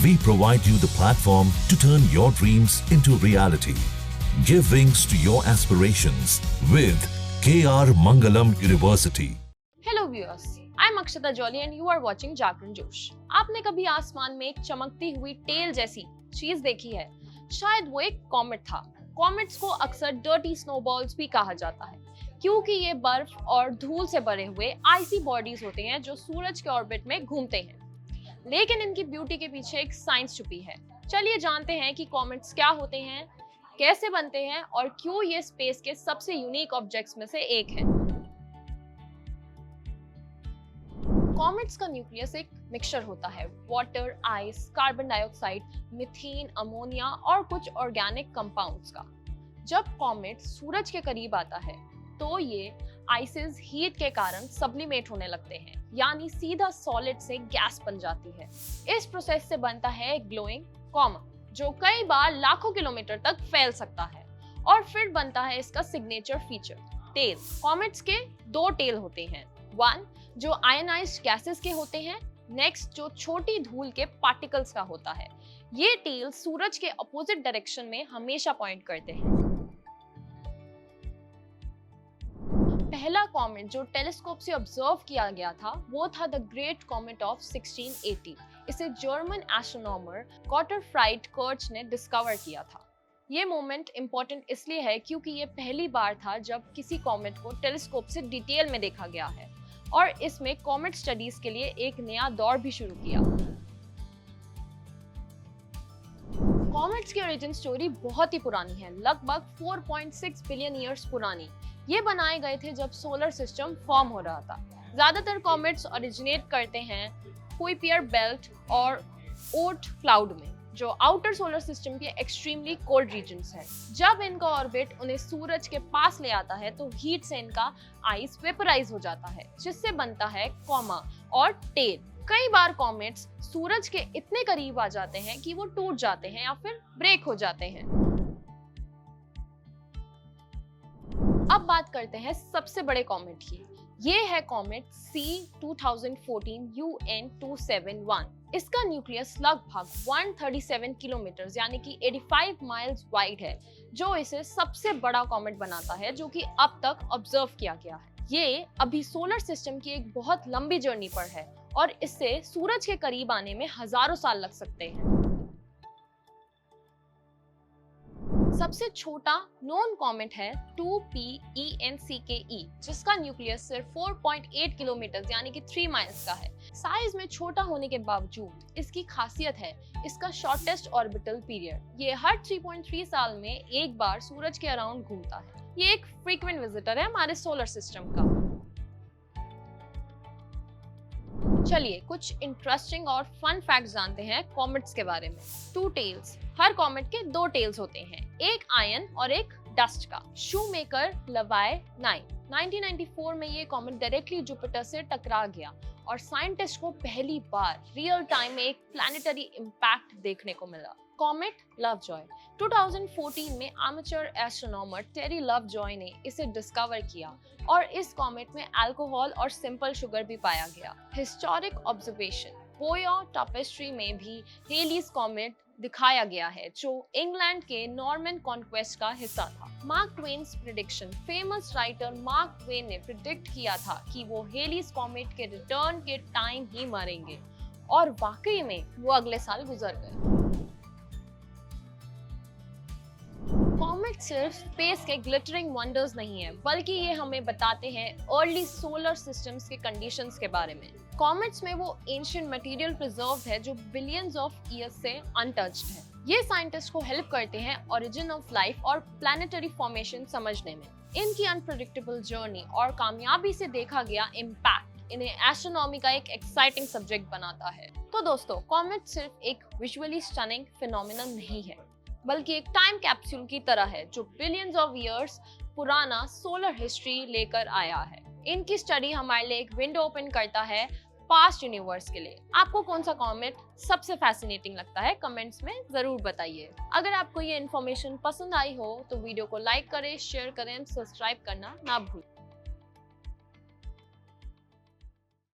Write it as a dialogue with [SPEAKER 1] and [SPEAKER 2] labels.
[SPEAKER 1] We provide you the platform to turn your dreams into reality. Give wings to your aspirations with KR Mangalam University.
[SPEAKER 2] Hello viewers, I am Akshata Jolly and you are watching Jagran Josh. आपने कभी आसमान में एक चमकती हुई tell जैसी चीज देखी है? शायद वो एक कॉमेट था। कॉमेट्स को अक्सर डर्टी स्नोबॉल्स भी कहा जाता है क्योंकि ये बर्फ और धूल से भरे हुए आइसी बॉडीज होते हैं जो सूरज के ऑर्बिट में घूमते हैं। लेकिन इनकी ब्यूटी के पीछे एक साइंस छुपी है। चलिए जानते हैं कि कॉमेट्स क्या होते हैं, कैसे बनते हैं और क्यों ये स्पेस के सबसे यूनिक ऑब्जेक्ट्स में से एक है। कॉमेट्स का न्यूक्लियस एक मिक्सचर होता है water, ice, carbon dioxide, methane, ammonia और कुछ ऑर्गेनिक कंपाउंड्स का। जब कॉमेट सूरज के करीब आता है तो ये आइसेस हीट के कारण सब्लिमेट होने लगते हैं, यानी सीधा सॉलिड से गैस बन जाती है। इस प्रोसेस से बनता है ग्लोइंग कॉमेट जो कई बार लाखों किलोमीटर तक फैल सकता है। और फिर बनता है इसका सिग्नेचर फीचर टेल। कॉमेट्स के दो टेल होते हैं, वन जो आयनाइज्ड गैसेस के होते हैं, नेक्स्ट जो छोटी धूल के पार्टिकल्स का होता है। ये टेल सूरज के अपोजिट डायरेक्शन में हमेशा पॉइंट करते हैं। पहला कॉमेट जो टेलीस्कोप से ऑब्जर्व किया गया था वो था द ग्रेट कॉमेट ऑफ 1680। इसे जर्मन एस्ट्रोनॉमर गॉटरफ्राइड कर्च ने डिस्कवर किया था। ये मोमेंट इंपॉर्टेंट इसलिए है क्योंकि ये पहली बार था जब किसी कॉमेट को टेलीस्कोप से डिटेल में देखा गया है और इसमें कॉमेट स्टडीज के लिए एक नया दौर भी शुरू किया। कॉमेट्स की ओरिजिन स्टोरी बहुत ही पुरानी है, लगभग 4.6 बिलियन ईयर्स पुरानी। ये बनाए गए थे जब सोलर सिस्टम फॉर्म हो रहा था। ज्यादातर कॉमेट्स ओरिजिनेट करते हैं कुइपियर बेल्ट और ओर्ट क्लाउड में, जो आउटर सोलर सिस्टम के एक्सट्रीमली कोल्ड रीजन्स है। जब इनका ऑर्बिट उन्हें सूरज के पास ले आता है तो हीट से इनका आइस वेपराइज हो जाता है, जिससे बनता है कॉमा और टेल। कई बार कॉमेट्स सूरज के इतने करीब आ जाते हैं कि वो टूट जाते हैं या फिर ब्रेक हो जाते हैं। अब बात करते हैं सबसे बड़े कॉमेट की। ये है कॉमेट C2014 UN271। इसका न्यूक्लियस लगभग 137 किलोमीटर यानी कि 85 माइल्स वाइड है, जो इसे सबसे बड़ा कॉमेट बनाता है जो कि अब तक ऑब्जर्व किया गया है। ये अभी सोलर सिस्टम की एक बहुत लंबी जर्नी पर है और इससे सूरज के करीब आने में हजारों साल लग सकते हैं। सबसे छोटा नोन कॉमेट है 2P-ENCKE, जिसका न्यूक्लियस सिर्फ 4.8 किलोमीटर यानी कि 3 माइल्स का है। साइज में छोटा होने के बावजूद इसकी खासियत है इसका शॉर्टेस्ट ऑर्बिटल पीरियड। ये हर 3.3 साल में एक बार सूरज के अराउंड घूमता है। ये एक फ्रीक्वेंट विजिटर है हमारे सोलर सिस्टम का। चलिए कुछ इंटरेस्टिंग और फन फैक्ट जानते हैं कॉमेट्स के बारे में। टू टेल्स, हर कॉमेट के दो टेल्स होते हैं, एक आयन और एक डस्ट का। शूमेकर लवाई 1994 में ये कॉमेट डायरेक्टली जुपिटर से टकरा गया और साइंटिस्ट को पहली बार रियल टाइम में एक प्लैनेटरी इंपैक्ट देखने को मिला। कॉमेट लवजॉय 2014 में एमेच्योर एस्ट्रोनॉमर टेरी लवजॉय ने इसे डिस्कवर किया और इस कॉमेट में अल्कोहल और सिंपल शुगर भी पाया गया। हिस्टोरिक ऑब्जर्वेशन बोया टॉपेस्ट्री में भी हेलीज कॉमेट दिखाया गया है जो इंग्लैंड के नॉर्मन कॉन्क्वेस्ट का हिस्सा था। Mark Twain's prediction, famous writer Mark Twain ने प्रिडिक्ट किया था कि वो हेलीज कॉमेट के रिटर्न के टाइम ही मरेंगे और वाकई में वो अगले साल गुजर गए। कॉमेट सिर्फ स्पेस के ग्लिटरिंग वंडर्स नहीं है, बल्कि ये हमें बताते हैं अर्ली सोलर सिस्टम्स के कंडीशंस के बारे में। कॉमेट्स में वो एंशिएंट मटेरियल प्रिजर्व्ड है जो बिलियंस ऑफ ईयर्स से अनटच्ड है। ये साइंटिस्ट को हेल्प करते हैं ओरिजिन ऑफ लाइफ और प्लैनेटरी फॉर्मेशन समझने में। इनकी अनप्रेडिक्टेबल जर्नी और कामयाबी से देखा गया इम्पैक्ट इन्हें एस्ट्रोनॉमी का एक एक्साइटिंग सब्जेक्ट बनाता है। तो दोस्तों, कॉमेट सिर्फ एक विजुअली स्टनिंग फिनोमिनन नहीं है, बल्कि एक टाइम कैप्सूल की तरह है जो बिलियंस ऑफ ईयर्स पुराना सोलर हिस्ट्री लेकर आया है। इनकी स्टडी हमारे लिए एक विंडो ओपन करता है पास्ट यूनिवर्स के लिए। आपको कौन सा कॉमेट सबसे फैसिनेटिंग लगता है कमेंट्स में जरूर बताइए। अगर आपको ये इन्फॉर्मेशन पसंद आई हो तो वीडियो को लाइक करें, शेयर करें, सब्सक्राइब करना ना भूलें।